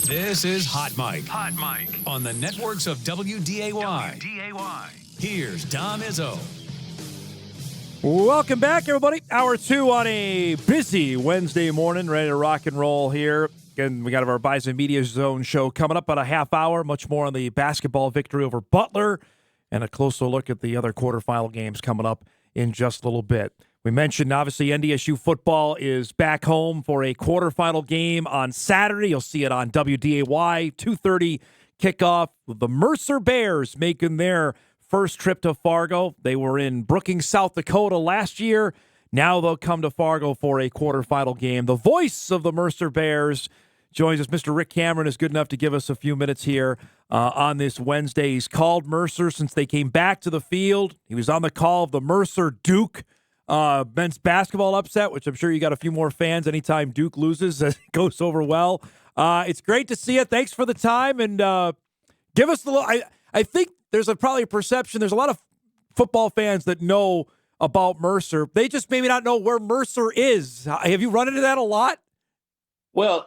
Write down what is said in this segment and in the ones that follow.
This is Hot Mic. Hot Mic on the networks of WDAY. Here's Dom Izzo. Welcome back, everybody. Hour 2 on a busy Wednesday morning, ready to rock and roll here. Again, we got our Bison Media Zone show coming up about a half hour. Much more on the basketball victory over Butler and a closer look at the other quarterfinal games coming up in just a little bit. We mentioned, obviously, NDSU football is back home for a quarterfinal game on Saturday. You'll see it on WDAY, 2:30 kickoff. The Mercer Bears making their first trip to Fargo. They were in Brookings, South Dakota last year. Now they'll come to Fargo for a quarterfinal game. The voice of the Mercer Bears joins us. Mr. Rick Cameron is good enough to give us a few minutes here on this Wednesday. He's called Mercer since they came back to the field. He was on the call of the Mercer-Duke men's basketball upset, which I'm sure you got a few more fans anytime Duke loses. It goes over well. It's great to see you. Thanks for the time. And give us the little I think there's probably a perception. There's a lot of football fans that know about Mercer. They just maybe not know where Mercer is. Have you run into that a lot? Well,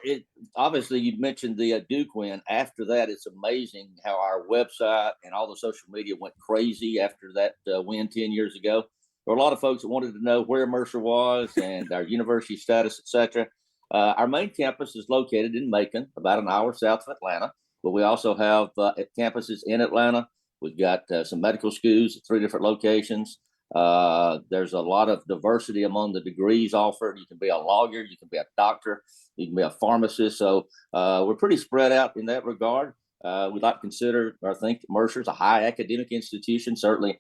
obviously you mentioned the Duke win. After that, it's amazing how our website and all the social media went crazy after that win 10 years ago. There were a lot of folks that wanted to know where Mercer was and our university status, etc. Our main campus is located in Macon, about an hour south of Atlanta, but we also have campuses in Atlanta. We've got some medical schools at 3 different locations. There's a lot of diversity among the degrees offered. You can be a lawyer, you can be a doctor, you can be a pharmacist. So we're pretty spread out in that regard. We'd like to consider or think Mercer's a high academic institution. Certainly,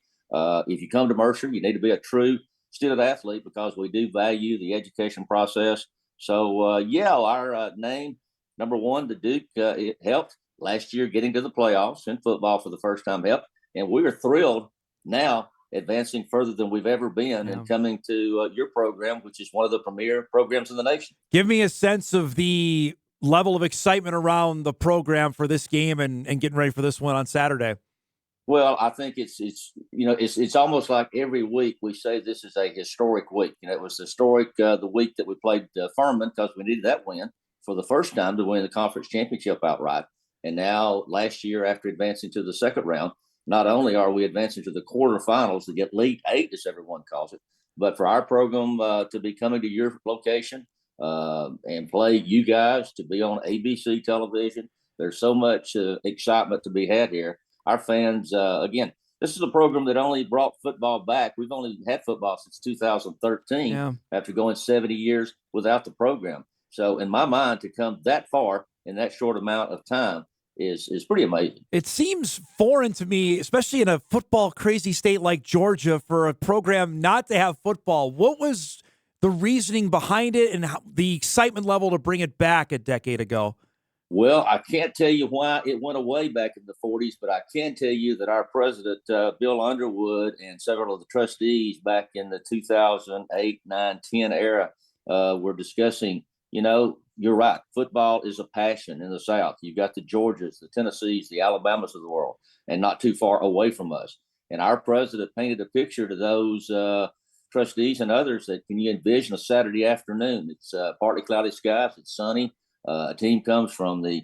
if you come to Mercer, you need to be a true student athlete because we do value the education process. So, our name, number one, the Duke, it helped last year getting to the playoffs in football for the first time helped. And we are thrilled now advancing further than we've ever been and coming to your program, which is one of the premier programs in the nation. Give me a sense of the level of excitement around the program for this game and getting ready for this one on Saturday. Well, I think it's almost like every week we say this is a historic week. It was historic the week that we played Furman because we needed that win for the first time to win the conference championship outright. And now last year, after advancing to the second round, not only are we advancing to the quarterfinals, the Elite Eight, as everyone calls it, but for our program to be coming to your location and play you guys, to be on ABC television, there's so much excitement to be had here. Our fans, again, this is a program that only brought football back. We've only had football since 2013 after going 70 years without the program. So in my mind, to come that far in that short amount of time is pretty amazing. It seems foreign to me, especially in a football crazy state like Georgia, for a program not to have football. What was the reasoning behind it and the excitement level to bring it back a decade ago? Well, I can't tell you why it went away back in the 40s, but I can tell you that our president, Bill Underwood, and several of the trustees back in the 2008, 9, 10 era were discussing, you're right. Football is a passion in the South. You've got the Georgias, the Tennessees, the Alabamas of the world, and not too far away from us. And our president painted a picture to those trustees and others that can you envision a Saturday afternoon? It's partly cloudy skies. It's sunny. A team comes from the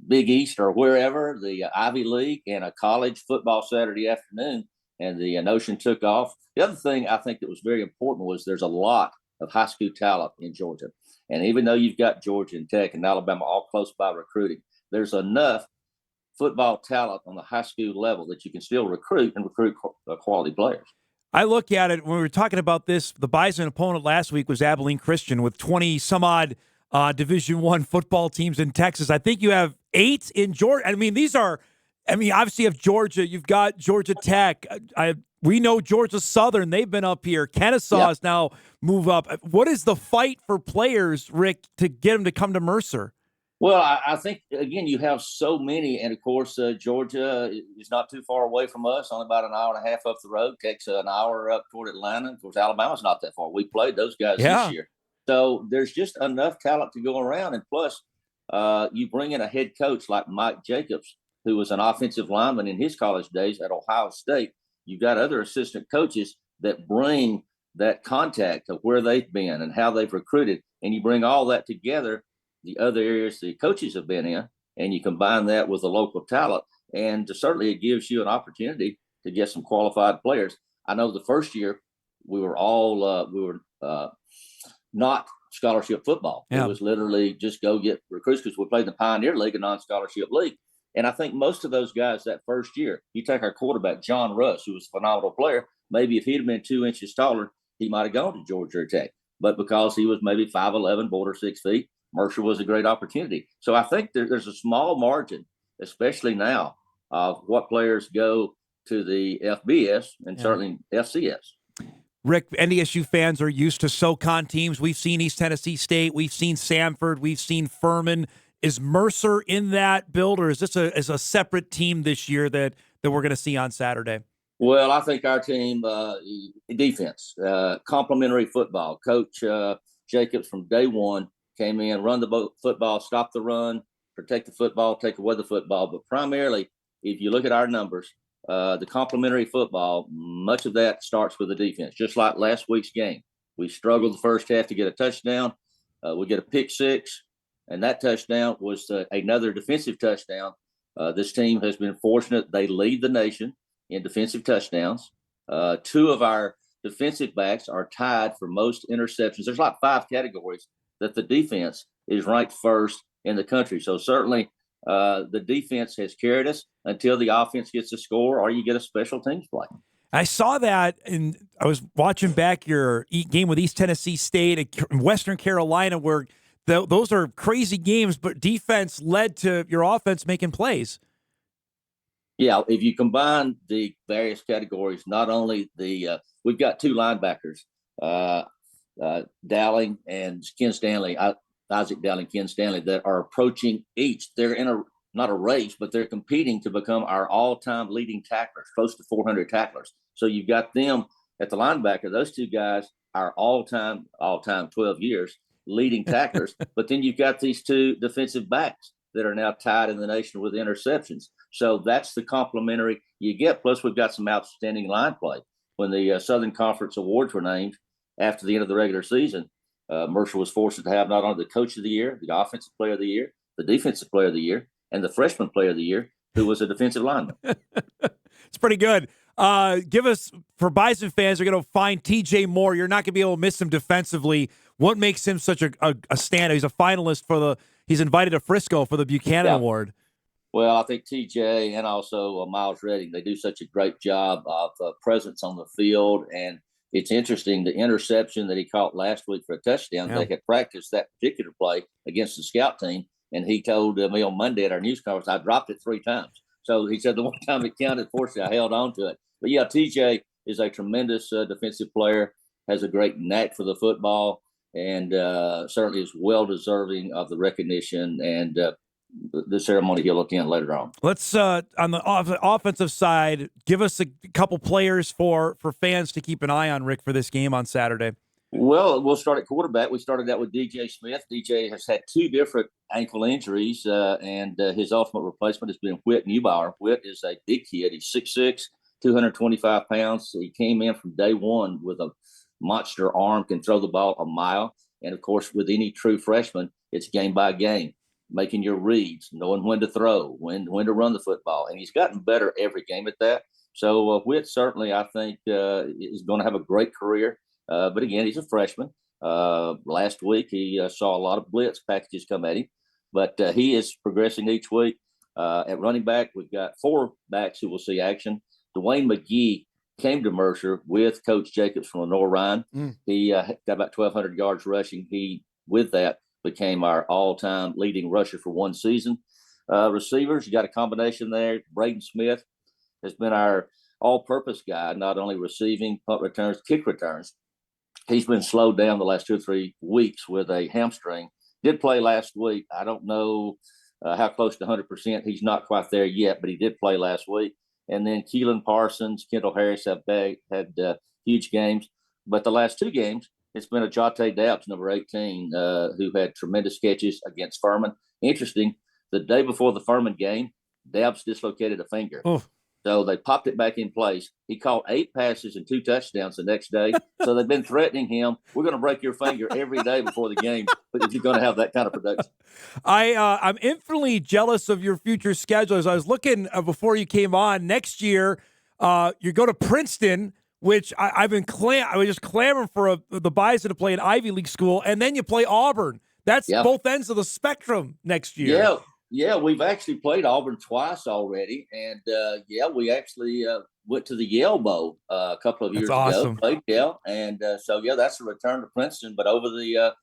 Big East or wherever, the Ivy League, and a college football Saturday afternoon, and the notion took off. The other thing I think that was very important was there's a lot of high school talent in Georgia. And even though you've got Georgia and Tech and Alabama all close by recruiting, there's enough football talent on the high school level that you can still recruit quality players. I look at it, when we were talking about this, the Bison opponent last week was Abilene Christian with 20-some-odd Division I football teams in Texas. I think you have 8 in Georgia. Obviously you have Georgia. You've got Georgia Tech. We know Georgia Southern. They've been up here. Kennesaw is now move up. What is the fight for players, Rick, to get them to come to Mercer? Well, I think, again, you have so many. And, of course, Georgia is not too far away from us, only about an hour and a half up the road. Takes an hour up toward Atlanta. Of course, Alabama's not that far. We played those guys this year. So there's just enough talent to go around. And plus, you bring in a head coach like Mike Jacobs, who was an offensive lineman in his college days at Ohio State. You've got other assistant coaches that bring that contact of where they've been and how they've recruited. And you bring all that together, the other areas the coaches have been in, and you combine that with the local talent, and certainly it gives you an opportunity to get some qualified players. I know the first year we were not scholarship football. Yeah. It was literally just go get recruits because we played in the Pioneer League, a non-scholarship league. And I think most of those guys that first year, you take our quarterback, John Russ, who was a phenomenal player, maybe if he'd have been 2 inches taller, he might have gone to Georgia Tech. But because he was maybe 5'11", border 6 feet, Mercer was a great opportunity. So I think there's a small margin, especially now, of what players go to the FBS and certainly FCS. Rick, NDSU fans are used to SoCon teams. We've seen East Tennessee State. We've seen Samford. We've seen Furman. Is Mercer in that build, or is this a separate team this year that we're going to see on Saturday? Well, I think our team, defense, complementary football. Coach Jacobs from day one came in, run the football, stop the run, protect the football, take away the football. But primarily, if you look at our numbers, the complementary football, much of that starts with the defense. Just like last week's game, we struggled the first half to get a touchdown. We get a pick six, and that touchdown was another defensive touchdown. This team has been fortunate. They lead the nation in defensive touchdowns. Two of our defensive backs are tied for most interceptions. There's like 5 categories that the defense is ranked first in the country. So certainly the defense has carried us until the offense gets a score or you get a special teams play. I saw that, and I was watching back your game with East Tennessee State and Western Carolina, where those are crazy games, but defense led to your offense making plays. Yeah, if you combine the various categories, not only we've got 2 linebackers, Dowling and Ken Stanley, Isaac Dowling, Ken Stanley, that are approaching each. They're in not a race, but they're competing to become our all-time leading tacklers, close to 400 tacklers. So you've got them at the linebacker. Those 2 guys are all-time 12 years leading tacklers. But then you've got these 2 defensive backs that are now tied in the nation with interceptions. So that's the complementary you get. Plus, we've got some outstanding line play. When the Southern Conference Awards were named after the end of the regular season, Mercer was fortunate to have not only the Coach of the Year, the Offensive Player of the Year, the Defensive Player of the Year, and the Freshman Player of the Year, who was a defensive lineman. It's pretty good. Give us, for Bison fans, are going to find TJ Moore. You're not going to be able to miss him defensively. What makes him such a standout? He's a finalist he's invited to Frisco for the Buchanan Award. Well, I think TJ and also Miles Redding, they do such a great job of presence on the field. And it's interesting, the interception that he caught last week for a touchdown, they had practiced that particular play against the scout team. And he told me on Monday at our news conference, I dropped it 3 times. So he said the one time it counted, fortunately, I held on to it. But, yeah, TJ is a tremendous defensive player, has a great knack for the football, and certainly is well-deserving of the recognition and the ceremony he'll attend later on. Let's, on the offensive side, give us a couple players for fans to keep an eye on, Rick, for this game on Saturday. Well, we'll start at quarterback. We started out with DJ Smith. DJ has had 2 different ankle injuries, and his ultimate replacement has been Whit Neubauer. Whit is a big kid. He's 6'6", 225 pounds. He came in from day one with a monster arm, can throw the ball a mile. And, of course, with any true freshman, it's game by game, making your reads, knowing when to throw, when to run the football. And he's gotten better every game at that. So Whit certainly, I think, is going to have a great career. But again, he's a freshman. Last week, he saw a lot of blitz packages come at him, but he is progressing each week. At running back, we've got 4 backs who will see action. Dwayne McGee came to Mercer with Coach Jacobs from Lenore Ryan. He got about 1,200 yards rushing. He, with that, became our all-time leading rusher for one season. Receivers, you got a combination there. Braden Smith has been our all-purpose guy, not only receiving, punt returns, kick returns. He's been slowed down the last 2 or 3 weeks with a hamstring. Did play last week. I don't know how close to 100%. He's not quite there yet, but he did play last week. And then Keelan Parsons, Kendall Harris have had huge games. But the last 2 games, it's been a Jate Dabbs, number 18, who had tremendous catches against Furman. Interesting, the day before the Furman game, Dabbs dislocated a finger. Oof. So they popped it back in place. He caught 8 passes and 2 touchdowns the next day. So they've been threatening him. We're going to break your finger every day before the game if you're going to have that kind of production. I'm infinitely jealous of your future schedule. As I was looking before you came on, next year you go to Princeton, which I was just clamoring for the Bison to play an Ivy League school, and then you play Auburn. That's both ends of the spectrum next year. Yeah, we've actually played Auburn twice already, and we actually went to the Yale Bowl a couple of years ago. Played Yale, and that's a return to Princeton. But over the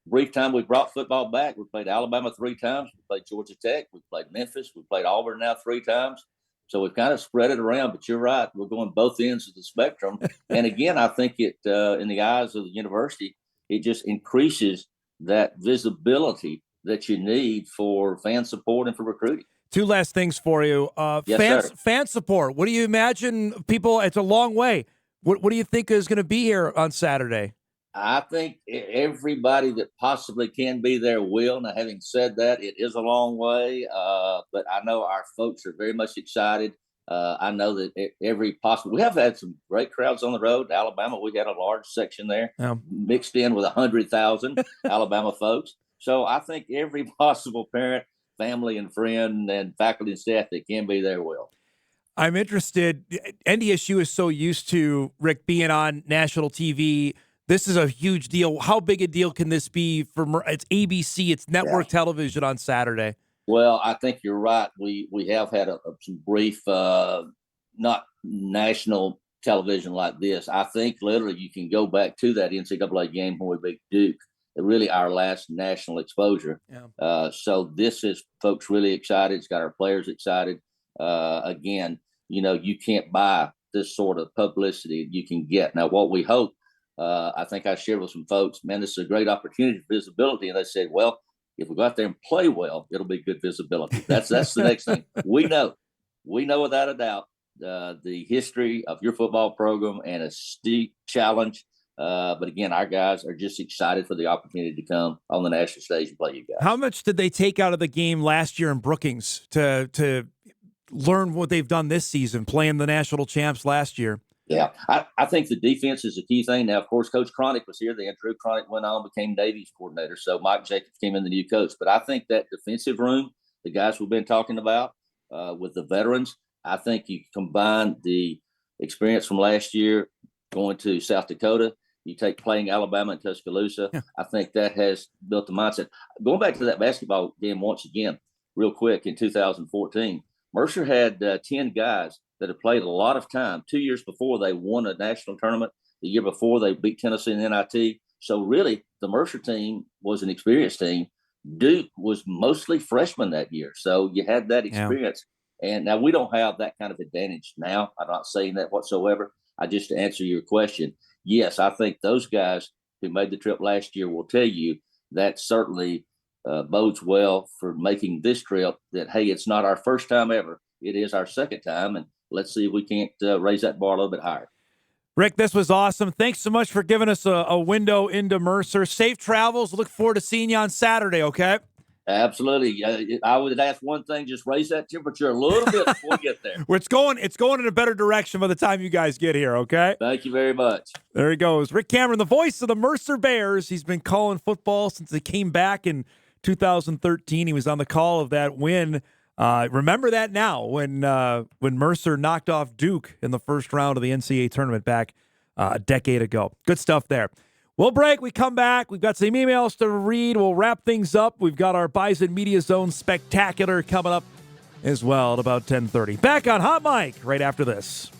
brief time we brought football back, we played Alabama 3 times, we played Georgia Tech, we played Memphis, we played Auburn now 3 times. So we've kind of spread it around. But you're right, we're going both ends of the spectrum. And again, I think it in the eyes of the university, it just increases that visibility that you need for fan support and for recruiting. 2 last things for you. Fan support. What do you imagine people? It's a long way. What do you think is going to be here on Saturday? I think everybody that possibly can be there will. Now, having said that, it is a long way, but I know our folks are very much excited. I know that we have had some great crowds on the road. Alabama, we had a large section there mixed in with 100,000 Alabama folks. So I think every possible parent, family, and friend, and faculty and staff that can be there will. I'm interested. NDSU is so used to, Rick, being on national TV. This is a huge deal. How big a deal can this be for? It's ABC. It's network television on Saturday. Well, I think you're right. We have had some brief, not national television like this. I think literally you can go back to that NCAA game when we beat Duke. Really our last national exposure. So this is folks really excited. It's got our players excited. Again, you can't buy this sort of publicity you can get. Now, what we hope, I think I shared with some folks, man, this is a great opportunity for visibility. And they said, well, if we go out there and play well, it'll be good visibility. That's the next thing. We know without a doubt the history of your football program and a steep challenge. But again, our guys are just excited for the opportunity to come on the national stage and play you guys. How much did they take out of the game last year in Brookings to learn what they've done this season, playing the national champs last year? Yeah, I think the defense is a key thing. Now, of course, Coach Cronick was here. Then Drew Cronick went on, became Navy's coordinator. So Mike Jacobs came in the new coach. But I think that defensive room, the guys we've been talking about with the veterans, I think you combine the experience from last year going to South Dakota. You take playing Alabama and Tuscaloosa. I think that has built the mindset. Going back to that basketball game once again, real quick, in 2014, Mercer had 10 guys that had played a lot of time 2 years before they won a national tournament. The year before they beat Tennessee in NIT. So really, the Mercer team was an experienced team. Duke was mostly freshmen that year. So you had that experience. And now we don't have that kind of advantage now. I'm not saying that whatsoever. I just, to answer your question, yes, I think those guys who made the trip last year will tell you that certainly bodes well for making this trip, that, hey, it's not our first time ever. It is our second time, and let's see if we can't raise that bar a little bit higher. Rick, this was awesome. Thanks so much for giving us a window into Mercer. Safe travels. Look forward to seeing you on Saturday, okay? Absolutely. I would ask one thing, just raise that temperature a little bit before we get there. It's going in a better direction by the time you guys get here, okay? Thank you very much. There he goes. Rick Cameron, the voice of the Mercer Bears. He's been calling football since they came back in 2013. He was on the call of that win. Remember that now when Mercer knocked off Duke in the first round of the NCAA tournament back a decade ago. Good stuff there. We'll break. We come back. We've got some emails to read. We'll wrap things up. We've got our Bison Media Zone Spectacular coming up as well at about 10:30. Back on Hot Mic right after this.